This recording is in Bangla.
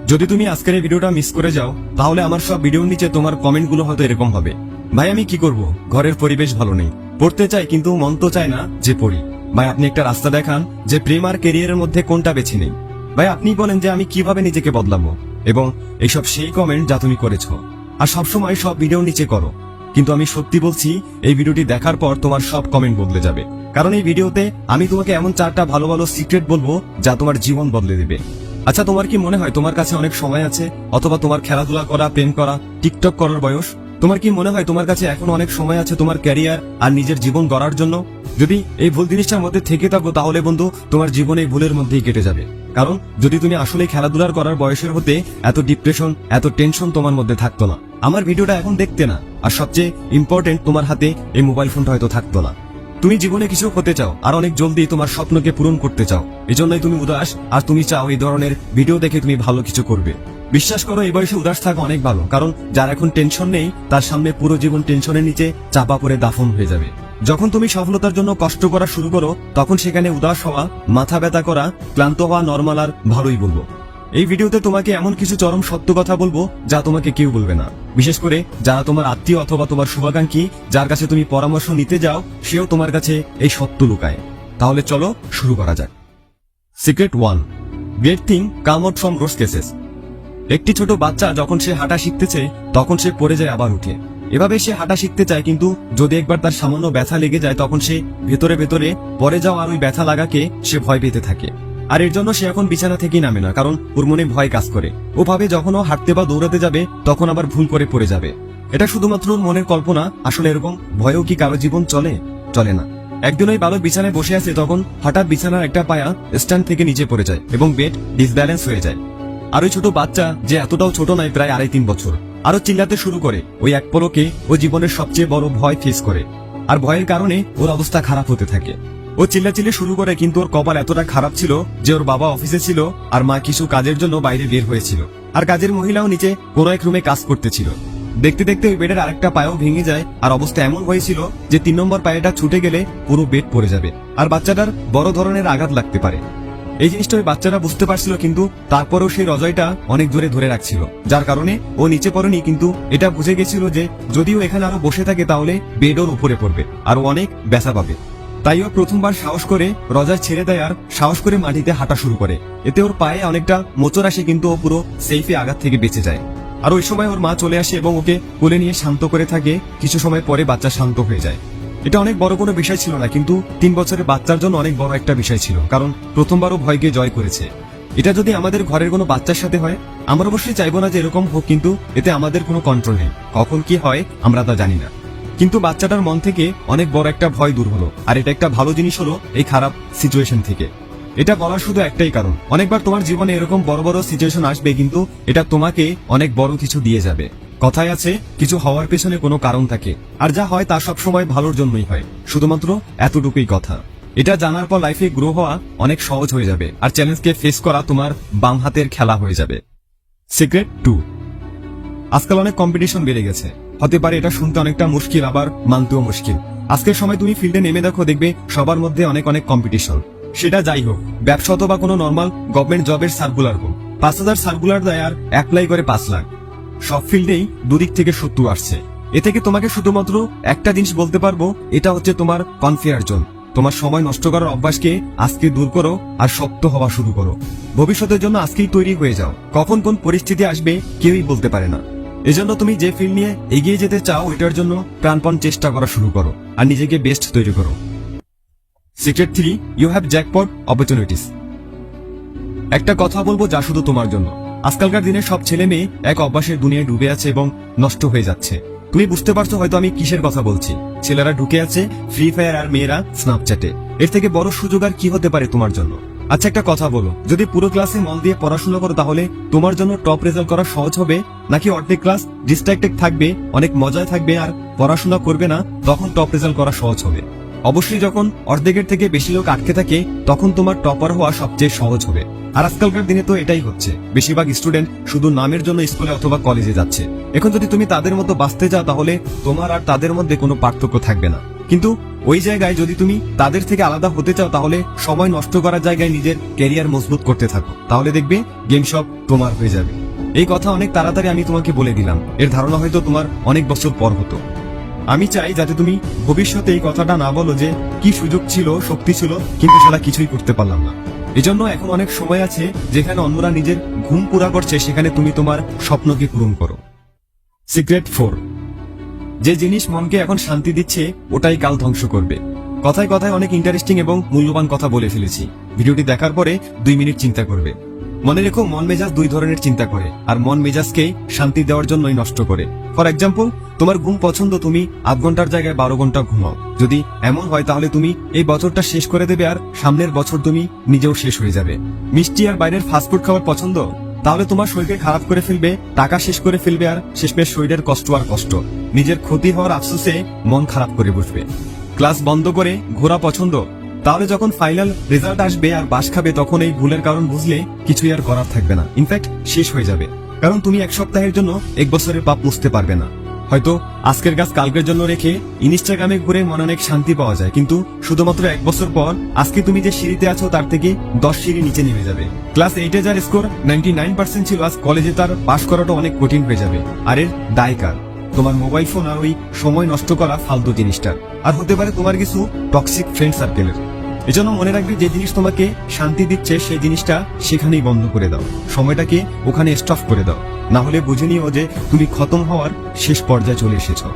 যদি তুমি আজকের এই ভিডিওটা মিস করে যাও তাহলে আমার সব ভিডিওর নিচে তোমার কমেন্টগুলো হয়তো এরকম হবে, ভাই আমি কি করব, ঘরের পরিবেশ ভালো নেই, পড়তে চাই কিন্তু মন তো চায় না যে পড়ি। ভাই আপনি একটা রাস্তা দেখান যে প্রেম আর ক্যারিয়ারের মধ্যে কোনটা বেছে নেই। ভাই আপনি বলেন যে আমি কিভাবে নিজেকে বদলাবো। এবং এইসব সেই কমেন্ট যা তুমি করেছ আর সবসময় সব ভিডিওর নিচে করো। কিন্তু আমি সত্যি বলছি, এই ভিডিওটি দেখার পর তোমার সব কমেন্ট বদলে যাবে, কারণ এই ভিডিওতে আমি তোমাকে এমন 4টা ভালো ভালো সিক্রেট বলবো যা তোমার জীবন বদলে দিবে। আচ্ছা তোমার কি মনে হয় তোমার কাছে অনেক সময় আছে, অথবা তোমার খেলাধুলা করা, প্রেম করা, টিকটক করার বয়স? তোমার কি মনে হয় তোমার কাছে এখন অনেক সময় আছে তোমার ক্যারিয়ার আর নিজের জীবন গড়ার জন্য? যদি এই ভুল জিনিসটার মধ্যে থেকে থাকো তাহলে বন্ধু তোমার জীবন এই ভুলের মধ্যেই কেটে যাবে। কারণ যদি তুমি আসলে খেলাধুলার করার বয়সের হতে এত ডিপ্রেশন, এত টেনশন তোমার মধ্যে থাকতো না, আমার ভিডিওটা এখন দেখতে না, আর সবচেয়ে ইম্পর্টেন্ট তোমার হাতে এই মোবাইল ফোনটা হয়তো থাকতো না। তুমি জীবনে কিছু হতে চাও আর অনেক জলদি তোমার স্বপ্নকে পূরণ করতে চাও, এজন্যই তুমি উদাস, আর তুমি চাও এই ধরনের ভিডিও দেখে তুমি ভালো কিছু করবে। বিশ্বাস করো এই বয়সে উদাস থাকা অনেক ভালো, কারণ যার এখন টেনশন নেই তার সামনে পুরো জীবন টেনশনের নিচে চাপা পড়ে দাফন হয়ে যাবে। যখন তুমি সফলতার জন্য কষ্ট করা শুরু করো তখন সেখানে উদাস হওয়া, মাথা ব্যথা করা, ক্লান্ত হওয়া নর্মাল আর ভালোই বলবো। এই ভিডিওতে তোমাকে এমন কিছু চরম সত্য কথা বলবো যা তোমাকে কেউ বলবে না, বিশেষ করে যারা তোমার আত্মীয় অথবা তোমার শুভাকাঙ্ক্ষী, যার কাছে তুমি পরামর্শ নিতে যাও সেও তোমার কাছে এই সত্য লুকায়। তাহলে চলো শুরু করা যাক। Secret 1, great thing come out from rose cases. একটি ছোট বাচ্চা যখন সে হাঁটা শিখতেছে তখন সে পড়ে যায় আবার উঠে। এভাবে সে হাঁটা শিখতে চায়, কিন্তু যদি একবার তার সামান্য ব্যথা লেগে যায় তখন সে ভেতরে ভেতরে পড়ে যাওয়া আর ওই ব্যথা লাগাকে সে ভয় পেতে থাকে। আর এর জন্য সে এখন বিছানা থেকেই নামে না, কারণ ওর মনে ভয় কাজ করে। ও ভাবে যখন ও হাঁটতে বা দৌড়াতে যাবে তখন আবার ভুল করে পড়ে যাবে। এটা শুধুমাত্র ওর মনের কল্পনা, আসলে এরকম ভয়ও কি কারো জীবন চলে না। একদিন ওই বালক বিছানায় বসে আছে, তখন হঠাৎ বিছানার একটা পায়া স্ট্যান্ড থেকে নিচে পড়ে যায় এবং বেড ডিসব্যালেন্স হয়ে যায়। আর ওই ছোট বাচ্চা, যে এতটাও ছোট নয়, প্রায় 2.5-3 বছর, আরো চিল্লাতে শুরু করে। ওই এক পলকে ও জীবনের সবচেয়ে বড় ভয় ফেস করে, আর ভয়ের কারণে ওর অবস্থা খারাপ হতে থাকে। ও চিল্লাচিল্লি শুরু করে, কিন্তু ওর কপাল এতটা খারাপ ছিল যে ওর বাবা অফিসে ছিল আর মা কিছু কাজের জন্য বাইরে বের হয়েছিল, আর কাজের মহিলাও নিচে কোনো এক রুমে কাজ করতেছিল। দেখতে দেখতে ওই বেডের আরেকটা পায়েও ভেঙে যায়, আর অবস্থা এমন হয়েছিল যে 3 নম্বর পায়েটা ছুটে গেলে পুরো বেড পড়ে যাবে আর বাচ্চাটার বড় ধরনের আঘাত লাগতে পারে। এই জিনিসটা ওই বাচ্চারা বুঝতে পারছিল, কিন্তু তারপরেও সেই রজয়টা অনেক জোরে ধরে রাখছিল, যার কারণে ও নিচে পড়েনি, কিন্তু এটা বুঝে গেছিল যে যদিও এখানে আরো বসে থাকে তাহলে বেড ওর উপরে পড়বে আর ও অনেক ব্যথা পাবে। তাই ও প্রথমবার সাহস করে রজায় ছেড়ে দেয় আর সাহস করে মাটিতে হাঁটা শুরু করে। এতে ওর পায়ে অনেকটা মোচড় আসে, কিন্তু ও পুরো সেফে আঘাত থেকে বেঁচে যায়। আর ওই সময় ওর মা চলে আসে এবং ওকে কোলে নিয়ে শান্ত করে থাকে। কিছু সময় পরে বাচ্চা শান্ত হয়ে যায়। এটা অনেক বড় কোনো বিষয় ছিল না, কিন্তু 3 বছরের বাচ্চার জন্য অনেক বড় একটা বিষয় ছিল, কারণ প্রথমবারও ভয়কে জয় করেছে। এটা যদি আমাদের ঘরের কোনো বাচ্চার সাথে হয়, আমরা অবশ্যই চাইবো না যে এরকম হোক, কিন্তু এতে আমাদের কোনো কন্ট্রোল নেই, কখন কি হয় আমরা তা জানি না। কিন্তু বাচ্চাটার মন থেকে অনেক বড় একটা ভয় দূর হলো, আর এটা একটা ভালো জিনিস হলো এই খারাপ সিচুয়েশন থেকে। এটা বলার শুধু একটাই কারণ, অনেকবার তোমার জীবনে এরকম বড় বড় সিচুয়েশন আসবে, কিন্তু এটা তোমাকে অনেক বড় কিছু দিয়ে যাবে। কথায় আছে, কিছু হওয়ার পেছনে কোনো কারণ থাকে, আর যা হয় তা সবসময় ভালোর জন্যই হয়। শুধুমাত্র এতটুকুই কথা। এটা জানার পর লাইফে গ্রো হওয়া অনেক সহজ হয়ে যাবে, আর চ্যালেঞ্জকে ফেস করা তোমার বাম হাতের খেলা হয়ে যাবে। সিক্রেট 2, আজকাল অনেক কম্পিটিশন বেড়ে গেছে। হতে পারে এটা শুনতে অনেকটা মুশকিল, আবার মানতেও মুশকিল। আজকের সময় তুমি ফিল্ডে নেমে দেখো, দেখবে সবার মধ্যে অনেক অনেক কম্পিটিশন। সেটা যাই হোক, ব্যবসা অথবা কোনো নর্মাল গভর্নমেন্ট জবের সার্কুলার হোক, 5000 সার্কুলার দেয় আর অ্যাপ্লাই করে 5 লাখ। সব ফিল্ডেই দুদিক থেকে শত্রু আসছে। এ থেকে তোমাকে শুধুমাত্র একটা জিনিস বলতে পারবো, এটা হচ্ছে তোমার কনফিয়ার জোন। তোমার সময় নষ্ট করার অভ্যাসকে আজকে দূর করো আর শক্ত হওয়া শুরু করো। ভবিষ্যতের জন্য আজকেই তৈরি হয়ে যাও, কখন কোন পরিস্থিতি আসবে কেউই বলতে পারে না। এজন্য তুমি যে ফিল্ড নিয়ে এগিয়ে যেতে চাও এটার জন্য প্রাণপণ চেষ্টা করা শুরু করো আর নিজেকে বেস্ট তৈরি করো। Secret 3, you have jackpot opportunities. একটা কথা বলবো যা শুধু তোমার জন্য। আজকালকার দিনে সব ছেলে মেয়ে এক অভ্যাসের দুনিয়ায় ডুবে আছে এবং নষ্ট হয়ে যাচ্ছে। তুমি বুঝতে পারছো হয়তো আমি কিসের কথা বলছি। ছেলেরা ঢুকে আছে ফ্রি ফায়ার আর মেয়েরা স্ন্যাপচ্যাটে। এর থেকে বড় সুযোগ আর কি হতে পারে তোমার জন্য? আচ্ছা একটা কথা বলো, যদি পুরো ক্লাসে মন দিয়ে পড়াশোনা করো তাহলে তোমার জন্য টপ রেজাল্ট করা সহজ হবে, নাকি অর্ধেক ক্লাস ডিস্ট্রাক্টেড থাকবে, অনেক মজায় থাকবে আর পড়াশোনা করবে না, তখন টপ রেজাল্ট করা সহজ হবে? অবশ্যই যখন অর্ধেকের থেকে বেশি লোক আটকে থাকে তখন তোমার টপার হওয়া সবচেয়ে সহজ হবে। আর আজকালকার দিনে তো এটাই হচ্ছে, বেশিরভাগ স্টুডেন্ট শুধু নামের জন্য স্কুলে অথবা কলেজে যাচ্ছে। এখন যদি তুমি তাদের মতো বাঁচতে চাও তাহলে তোমার আর তাদের মধ্যে কোনো পার্থক্য থাকবে না। কিন্তু ওই জায়গায় যদি তুমি তাদের থেকে আলাদা হতে চাও তাহলে সময় নষ্ট করার জায়গায় নিজের ক্যারিয়ার মজবুত করতে থাকো, তাহলে দেখবে গেম সব তোমার হয়ে যাবে। এই কথা অনেক তাড়াতাড়ি আমি তোমাকে বলে দিলাম, এর ধারণা হয়তো তোমার অনেক বছর পর হতো। আমি চাই যাতে তুমি ভবিষ্যতে এই কথাটা না বলো যে কি সুযোগ ছিল, শক্তি ছিল, কিন্তু সেটা কিছুই করতে পারলাম না। এজন্য এখন অনেক সময় আছে যেখানে অন্যরা নিজের ঘুম পুরা করছে, সেখানে তুমি তোমার স্বপ্নকে পূরণ করো। সিক্রেট 4, যে জিনিস মনকে এখন শান্তি দিচ্ছে ওটাই কাল ধ্বংস করবে। কথায় কথায় অনেক ইন্টারেস্টিং এবং মূল্যবান কথা বলে ফেলেছি। ভিডিওটি দেখার পরে 2 মিনিট চিন্তা করবে। মনে রেখো, মন মেজাজ 2 ধরনের চিন্তা করে, আর মন মেজাজকে শান্তি দেওয়ার জন্যই নষ্ট করে। ফর এক্সাম্পল, তোমার ঘুম পছন্দ, তুমি 8 ঘন্টার জায়গায় 12 ঘন্টা ঘুমাও। যদি এমন হয় তাহলে তুমি এই বছরটা শেষ করে দেবে, আর সামনের বছর তুমি নিজেও শেষ হয়ে যাবে। মিষ্টি আর বাইরের ফাস্টফুড খাবার পছন্দ, তাহলে তোমার শরীরকে খারাপ করে ফেলবে, টাকা শেষ করে ফেলবে, আর শেষমেশ শরীরের কষ্ট আর কষ্ট। নিজের ক্ষতি হওয়ার আফসোসে মন খারাপ করে বসবে। ক্লাস বন্ধ করে ঘোরা পছন্দ, তাহলে যখন ফাইনাল রেজাল্ট আসবে আর বাস খাবে, তখন এই ভুলের কারণ বুঝলে কিছুই আর করার থাকবে না, ইনফ্যাক্ট শেষ হয়ে যাবে। কারণ তুমি 1 সপ্তাহের জন্য 1 বছরের পাপ মুছতে পারবে না। হয়তো আজকের কাজ কালকের জন্য রেখে ইনস্টাগ্রামে ঘুরে মনে অনেক শান্তি পাওয়া যায়, কিন্তু শুধুমাত্র 1 বছর পর আজকে তুমি যে সিঁড়িতে আছো তার থেকে 10 সিঁড়ি নিচে নেমে যাবে। ক্লাস 8-এ যার স্কোর 99% ছিল, আজ কলেজে তার পাশ করাটা অনেক কঠিন হয়ে যাবে। আর এর দায় কার? তোমার মোবাইল ফোন আর ওই সময় নষ্ট করা ফালতু জিনিসটার। আর হতে পারে তোমার কিছু টক্সিক ফ্রেন্ড সার্কেলের। এজন্য মনে রাখবে, যে জিনিস তোমাকে শান্তি দিচ্ছে সেই জিনিসটা সেখানেই বন্ধ করে দাও, সময়টাকে ওখানে স্টপ করে দাও। না হলে বুঝে নিও যে তুমি খতম হওয়ার শেষ পর্যায়ে চলে এসেছো।